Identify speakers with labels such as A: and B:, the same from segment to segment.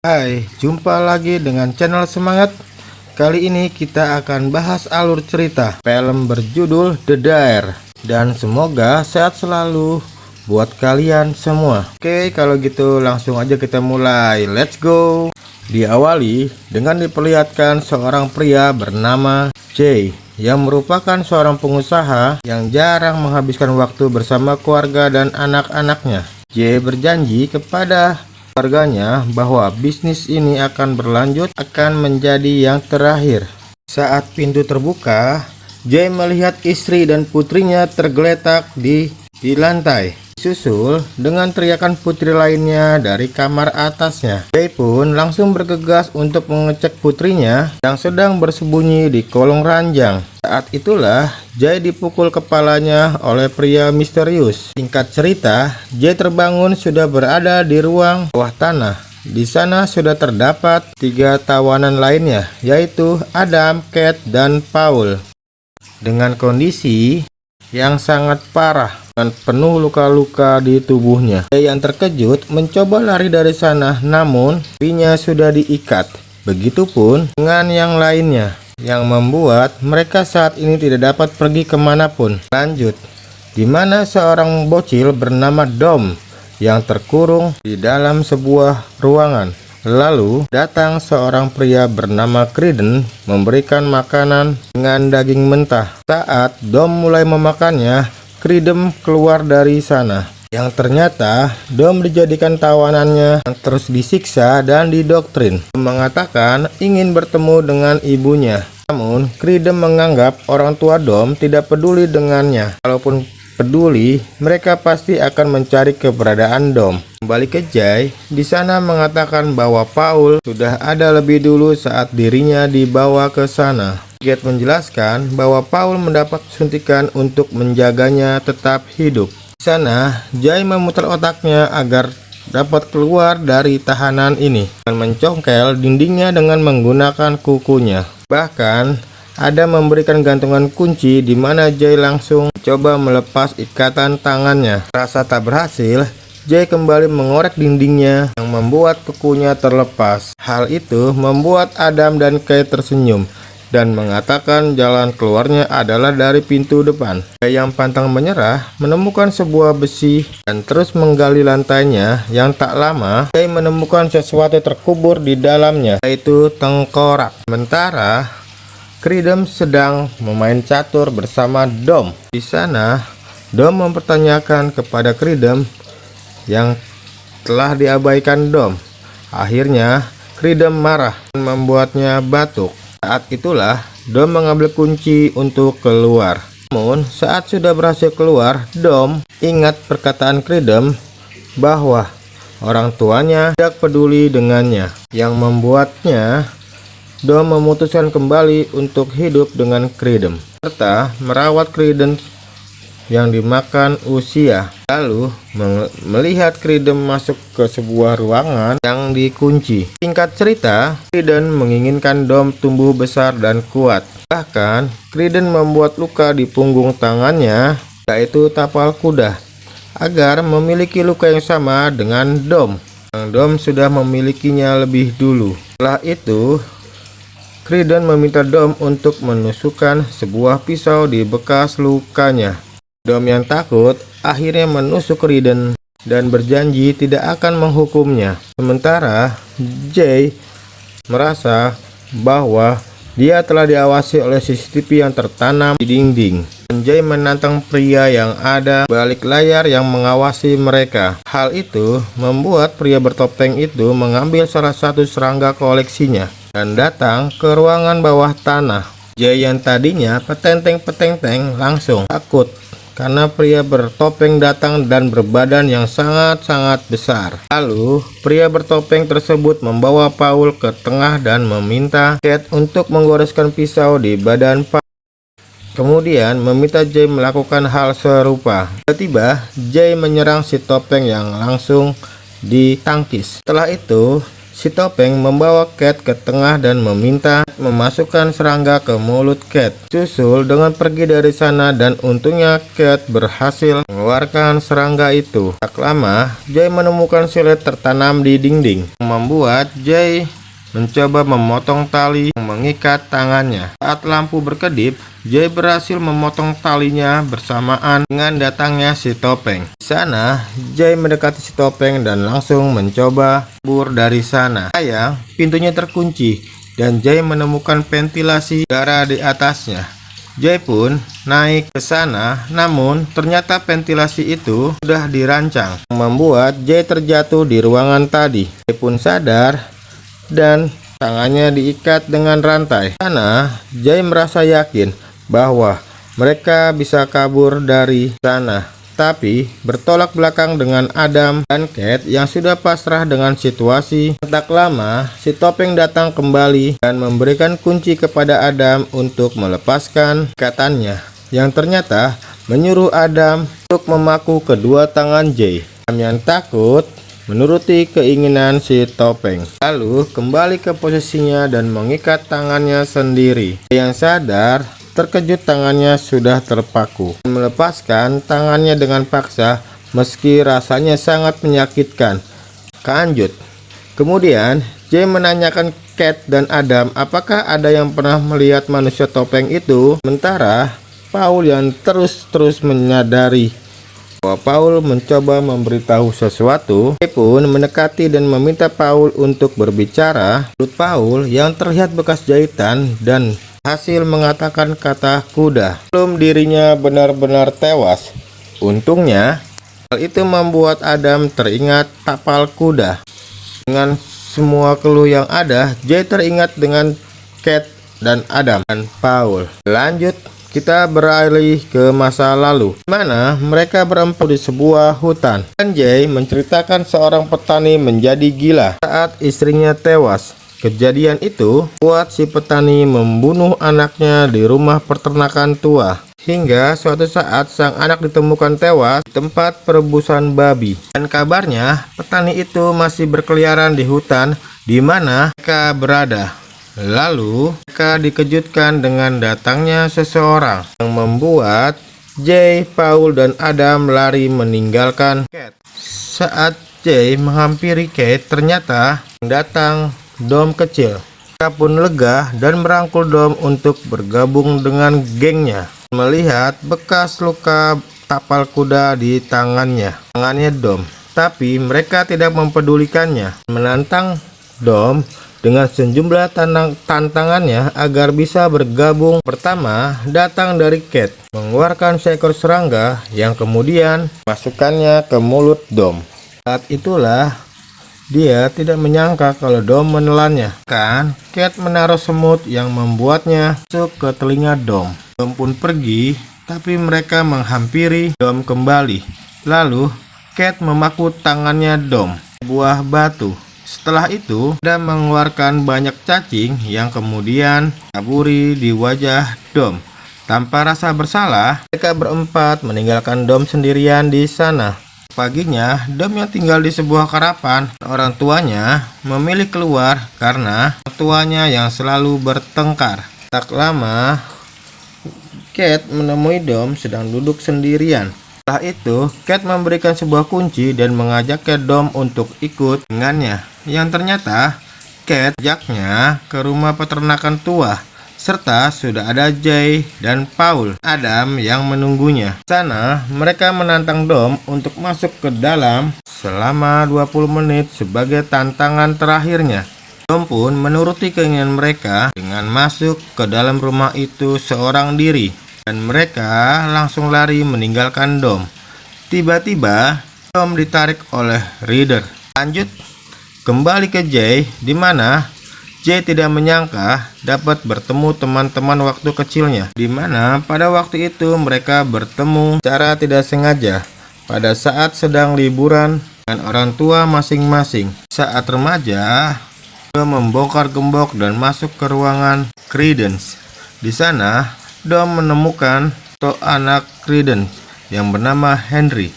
A: Hai, jumpa lagi dengan channel Semangat. Kali ini kita akan bahas alur cerita film berjudul The Dare. Dan semoga sehat selalu buat kalian semua. Oke, kalau gitu langsung aja kita mulai. Let's go. Diawali dengan diperlihatkan seorang pria bernama Jay yang merupakan seorang pengusaha yang jarang menghabiskan waktu bersama keluarga dan anak-anaknya. Jay berjanji kepada keluarganya bahwa bisnis ini akan berlanjut, akan menjadi yang terakhir. Saat pintu terbuka, Jay melihat istri dan putrinya tergeletak di lantai, disusul dengan teriakan putri lainnya dari kamar atasnya. Jay pun langsung bergegas untuk mengecek putrinya yang sedang bersembunyi di kolong ranjang. Saat itulah Jay dipukul kepalanya oleh pria misterius. Singkat cerita, Jay terbangun sudah berada di ruang bawah tanah. Di sana sudah terdapat 3 tawanan lainnya, yaitu Adam, Kate, dan Paul. Dengan kondisi yang sangat parah dan penuh luka-luka di tubuhnya. Jay yang terkejut mencoba lari dari sana, namun kakinya sudah diikat. Begitupun dengan yang lainnya, yang membuat mereka saat ini tidak dapat pergi kemanapun. Lanjut, di mana seorang bocil bernama Dom yang terkurung di dalam sebuah ruangan. Lalu datang seorang pria bernama Creeden memberikan makanan dengan daging mentah. Saat Dom mulai memakannya, Creeden keluar dari sana. Yang ternyata Dom dijadikan tawanannya yang terus disiksa dan didoktrin. Mengatakan ingin bertemu dengan ibunya. Namun Creeden menganggap orang tua Dom tidak peduli dengannya. Kalaupun peduli, mereka pasti akan mencari keberadaan Dom. Kembali ke Jay, di sana mengatakan bahwa Paul sudah ada lebih dulu saat dirinya dibawa ke sana. Kate menjelaskan bahwa Paul mendapat suntikan untuk menjaganya tetap hidup. Di sana, Jay memutar otaknya agar dapat keluar dari tahanan ini dan mencongkel dindingnya dengan menggunakan kukunya. Bahkan ada memberikan gantungan kunci di mana Jay langsung coba melepas ikatan tangannya. Rasa tak berhasil, Jay kembali mengorek dindingnya yang membuat kukunya terlepas. Hal itu membuat Adam dan Kate tersenyum dan mengatakan jalan keluarnya adalah dari pintu depan. Jay yang pantang menyerah menemukan sebuah besi dan terus menggali lantainya. Yang tak lama, Jay menemukan sesuatu terkubur di dalamnya, yaitu tengkorak. Sementara Creeden sedang memain catur bersama Dom. Di sana, Dom mempertanyakan kepada Creeden yang telah diabaikan Dom. Akhirnya, Creeden marah dan membuatnya batuk. Saat itulah Dom mengambil kunci untuk keluar. Namun saat sudah berhasil keluar, Dom ingat perkataan Creeden bahwa orang tuanya tidak peduli dengannya, yang membuatnya Dom memutuskan kembali untuk hidup dengan Creeden serta merawat Creeden yang dimakan usia. Lalu melihat Creeden masuk ke sebuah ruangan yang dikunci. Singkat cerita, Creeden menginginkan Dom tumbuh besar dan kuat. Bahkan Creeden membuat luka di punggung tangannya, yaitu tapal kuda, agar memiliki luka yang sama dengan Dom, yang Dom sudah memilikinya lebih dulu. Setelah itu, Creeden meminta Dom untuk menusukkan sebuah pisau di bekas lukanya. Dom yang takut akhirnya menusuk Creeden dan berjanji tidak akan menghukumnya. Sementara Jay merasa bahwa dia telah diawasi oleh CCTV yang tertanam di dinding. Jay menantang pria yang ada balik layar yang mengawasi mereka. Hal itu membuat pria bertopeng itu mengambil salah satu serangga koleksinya dan datang ke ruangan bawah tanah. Jay yang tadinya petenteng-petenteng langsung takut karena pria bertopeng datang dan berbadan yang sangat-sangat besar. Lalu pria bertopeng tersebut membawa Paul ke tengah dan meminta Kate untuk menggoreskan pisau di badan Paul. Kemudian meminta Jay melakukan hal serupa. Tiba-tiba Jay menyerang si topeng yang langsung ditangkis. Setelah itu si Topeng membawa Kate ke tengah dan meminta memasukkan serangga ke mulut Kate. Susul dengan pergi dari sana dan untungnya Kate berhasil mengeluarkan serangga itu. Tak lama, Jay menemukan silet tertanam di dinding, membuat Jay mencoba memotong tali yang mengikat tangannya. Saat lampu berkedip, Jay berhasil memotong talinya bersamaan dengan datangnya si Topeng. Di sana, Jay mendekati si Topeng dan langsung mencoba kabur dari sana. Sayang, pintunya terkunci dan Jay menemukan ventilasi udara di atasnya. Jay pun naik ke sana, namun ternyata ventilasi itu sudah dirancang, membuat Jay terjatuh di ruangan tadi. Jay pun sadar dan tangannya diikat dengan rantai. Sana, Jay merasa yakin bahwa mereka bisa kabur dari sana, tapi bertolak belakang dengan Adam dan Kate yang sudah pasrah dengan situasi. Tak lama, si Topeng datang kembali dan memberikan kunci kepada Adam untuk melepaskan ikatannya, yang ternyata menyuruh Adam untuk memaku kedua tangan Jay. Adam yang takut menuruti keinginan si Topeng, lalu kembali ke posisinya dan mengikat tangannya sendiri. Yang sadar, terkejut tangannya sudah terpaku. Melepaskan tangannya dengan paksa meski rasanya sangat menyakitkan. Lanjut. Kemudian Jay menanyakan Kate dan Adam apakah ada yang pernah melihat manusia topeng itu. Sementara Paul yang terus menyadari bahwa Paul mencoba memberitahu sesuatu. Jay pun mendekati dan meminta Paul untuk berbicara. Menurut Paul yang terlihat bekas jahitan dan hasil mengatakan kata kuda sebelum dirinya benar-benar tewas. Untungnya hal itu membuat Adam teringat tapal kuda. Dengan semua clue yang ada, Jay teringat dengan Kate dan Adam dan Paul. Lanjut, kita beralih ke masa lalu, di mana mereka berempat di sebuah hutan. Dan Jay menceritakan seorang petani menjadi gila saat istrinya tewas. Kejadian itu buat si petani membunuh anaknya di rumah peternakan tua. Hingga suatu saat sang anak ditemukan tewas di tempat perebusan babi. Dan kabarnya petani itu masih berkeliaran di hutan di mana mereka berada. Lalu mereka dikejutkan dengan datangnya seseorang yang membuat Jay, Paul, dan Adam lari meninggalkan Kate. Saat Jay menghampiri Kate, ternyata datang Dom kecil. Mereka pun lega dan merangkul Dom untuk bergabung dengan gengnya. Melihat bekas luka tapal kuda di tangannya Dom, tapi mereka tidak mempedulikannya. Menantang Dom dengan sejumlah tantangannya agar bisa bergabung. Pertama datang dari Kate, mengeluarkan seekor serangga yang kemudian masukkannya ke mulut Dom. Saat itulah dia tidak menyangka kalau Dom menelannya. Kate menaruh semut yang membuatnya masuk ke telinga Dom. Dom pun pergi, tapi mereka menghampiri Dom kembali. Lalu Kate memaku tangannya Dom, sebuah batu. Setelah itu, dia mengeluarkan banyak cacing yang kemudian kaburi di wajah Dom. Tanpa rasa bersalah, mereka berempat meninggalkan Dom sendirian di sana. Paginya, Dom yang tinggal di sebuah karavan, orang tuanya memilih keluar karena orang tuanya yang selalu bertengkar. Tak lama, Kate menemui Dom sedang duduk sendirian. Setelah itu, Kate memberikan sebuah kunci dan mengajak Dom untuk ikut dengannya. Yang ternyata, Kate ajaknya ke rumah peternakan tua, serta sudah ada Jay dan Paul, Adam yang menunggunya. Di sana, mereka menantang Dom untuk masuk ke dalam selama 20 menit sebagai tantangan terakhirnya. Dom pun menuruti keinginan mereka dengan masuk ke dalam rumah itu seorang diri. Dan mereka langsung lari meninggalkan Dom. Tiba-tiba Dom ditarik oleh Ryder. Lanjut kembali ke Jay, di mana Jay tidak menyangka dapat bertemu teman-teman waktu kecilnya, di mana pada waktu itu mereka bertemu secara tidak sengaja pada saat sedang liburan dengan orang tua masing-masing. Saat remaja, Dom membongkar gembok dan masuk ke ruangan Credence. Di sana Dom menemukan anak Credence yang bernama Henry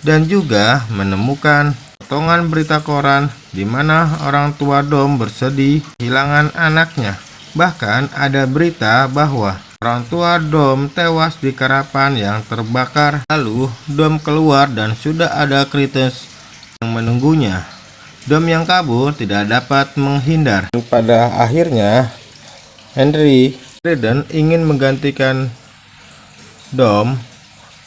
A: dan juga menemukan potongan berita koran di mana orang tua Dom bersedih kehilangan anaknya. Bahkan ada berita bahwa orang tua Dom tewas di karapan yang terbakar. Lalu Dom keluar dan sudah ada Credence yang menunggunya. Dom yang kabur tidak dapat menghindar. Pada akhirnya Henry Credence ingin menggantikan Dom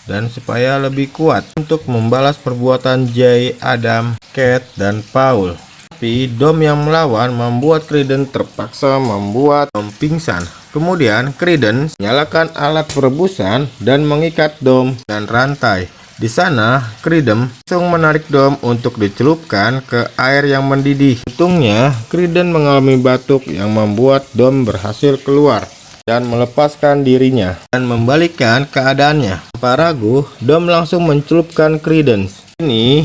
A: dan supaya lebih kuat untuk membalas perbuatan Jay, Adam, Kate, dan Paul. Tapi Dom yang melawan membuat Credence terpaksa membuat Dom pingsan. Kemudian Credence menyalakan alat perebusan dan mengikat Dom dan rantai. Di sana Credence langsung menarik Dom untuk dicelupkan ke air yang mendidih. Untungnya Credence mengalami batuk yang membuat Dom berhasil keluar dan melepaskan dirinya dan membalikkan keadaannya. Tanpa ragu, Dom langsung mencelupkan Credence. Ini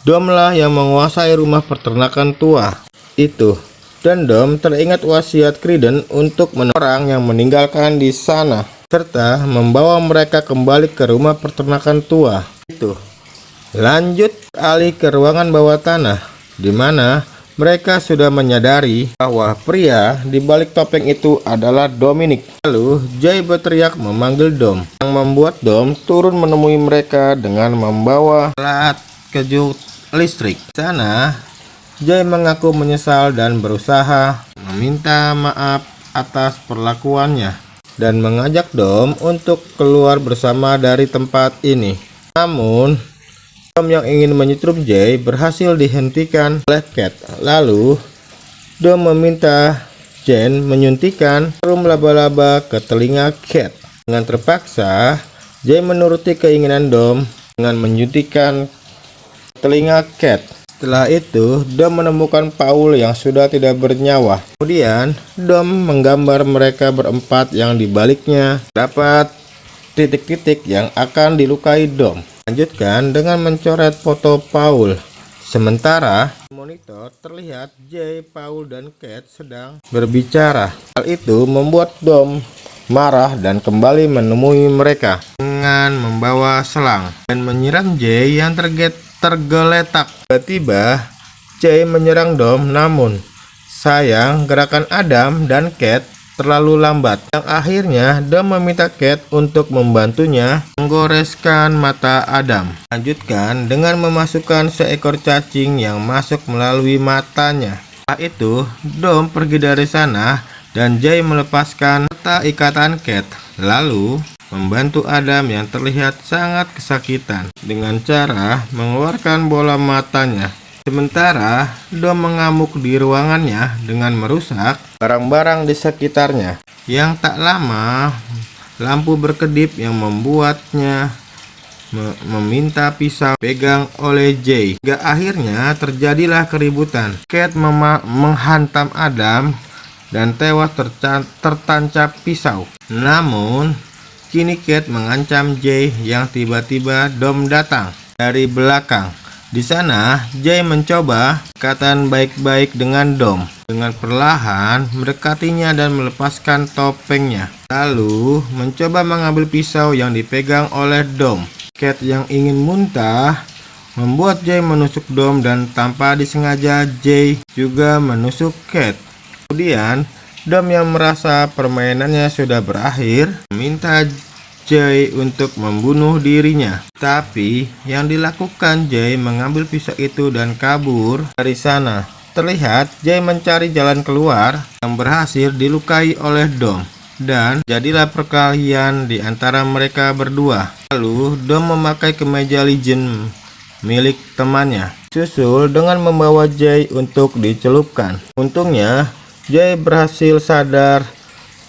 A: Dom lah yang menguasai rumah peternakan tua itu, dan Dom teringat wasiat Credence untuk menemukan orang yang meninggalkan di sana serta membawa mereka kembali ke rumah peternakan tua itu. Lanjut alih ke ruangan bawah tanah, di mana mereka sudah menyadari bahwa pria di balik topeng itu adalah Dominic. Lalu Jay berteriak memanggil Dom, yang membuat Dom turun menemui mereka dengan membawa alat kejut listrik. Di sana Jay mengaku menyesal dan berusaha meminta maaf atas perlakuannya dan mengajak Dom untuk keluar bersama dari tempat ini. Namun Dom yang ingin menyetrum Jay berhasil dihentikan oleh Kate. Lalu Dom meminta Jane menyuntikkan serum laba-laba ke telinga Kate. Dengan terpaksa Jay menuruti keinginan Dom dengan menyuntikkan telinga Kate. Setelah itu Dom menemukan Paul yang sudah tidak bernyawa. Kemudian Dom menggambar mereka berempat yang dibaliknya dapat titik-titik yang akan dilukai Dom. Lanjutkan dengan mencoret foto Paul. Sementara di monitor terlihat Jay, Paul, dan Kate sedang berbicara. Hal itu membuat Dom marah dan kembali menemui mereka dengan membawa selang dan menyiram Jay yang tergeletak. Tiba-tiba Jay menyerang Dom, namun sayang gerakan Adam dan Kate terlalu lambat. Yang akhirnya Dom meminta Kate untuk membantunya menggoreskan mata Adam. Lanjutkan dengan memasukkan seekor cacing yang masuk melalui matanya. Setelah itu Dom pergi dari sana dan Jay melepaskan mata ikatan Kate, lalu membantu Adam yang terlihat sangat kesakitan dengan cara mengeluarkan bola matanya. Sementara Dom mengamuk di ruangannya dengan merusak barang-barang di sekitarnya. Yang tak lama lampu berkedip yang membuatnya meminta pisau pegang oleh Jay. Hingga akhirnya terjadilah keributan. Kate menghantam Adam dan tewas tertancap pisau. Namun kini Kate mengancam Jay yang tiba-tiba Dom datang dari belakang. Di sana Jay mencoba ikatan baik-baik dengan Dom dengan perlahan mendekatinya dan melepaskan topengnya, lalu mencoba mengambil pisau yang dipegang oleh Dom. Kate yang ingin muntah membuat Jay menusuk Dom dan tanpa disengaja Jay juga menusuk Kate. Kemudian Dom yang merasa permainannya sudah berakhir meminta Jay untuk membunuh dirinya. Tapi yang dilakukan Jay mengambil pisau itu dan kabur dari sana. Terlihat Jay mencari jalan keluar yang berhasil dilukai oleh Dom. Dan jadilah perkelahian di antara mereka berdua. Lalu Dom memakai kemeja Legion milik temannya, susul dengan membawa Jay untuk dicelupkan. Untungnya Jay berhasil sadar,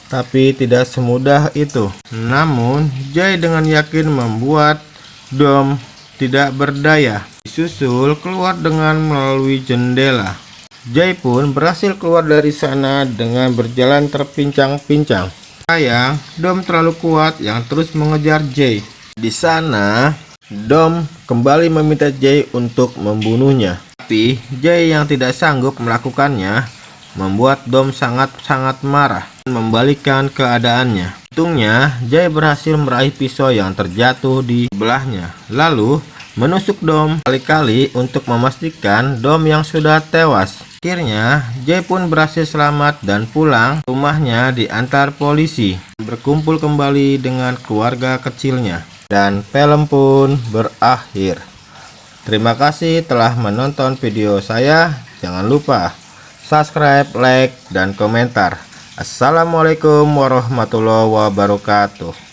A: tapi tidak semudah itu. Namun Jay dengan yakin membuat Dom tidak berdaya. Disusul keluar dengan melalui jendela. Jay pun berhasil keluar dari sana dengan berjalan terpincang-pincang. Sayang, Dom terlalu kuat yang terus mengejar Jay. Di sana Dom kembali meminta Jay untuk membunuhnya. Tapi Jay yang tidak sanggup melakukannya membuat Dom sangat-sangat marah dan membalikkan keadaannya. Untungnya Jay berhasil meraih pisau yang terjatuh di sebelahnya. Lalu menusuk Dom kali-kali untuk memastikan Dom yang sudah tewas. Akhirnya J pun berhasil selamat dan pulang rumahnya diantar polisi, berkumpul kembali dengan keluarga kecilnya, dan film pun berakhir. Terima kasih telah menonton video saya. Jangan lupa subscribe, like, dan komentar. Assalamualaikum warahmatullahi wabarakatuh.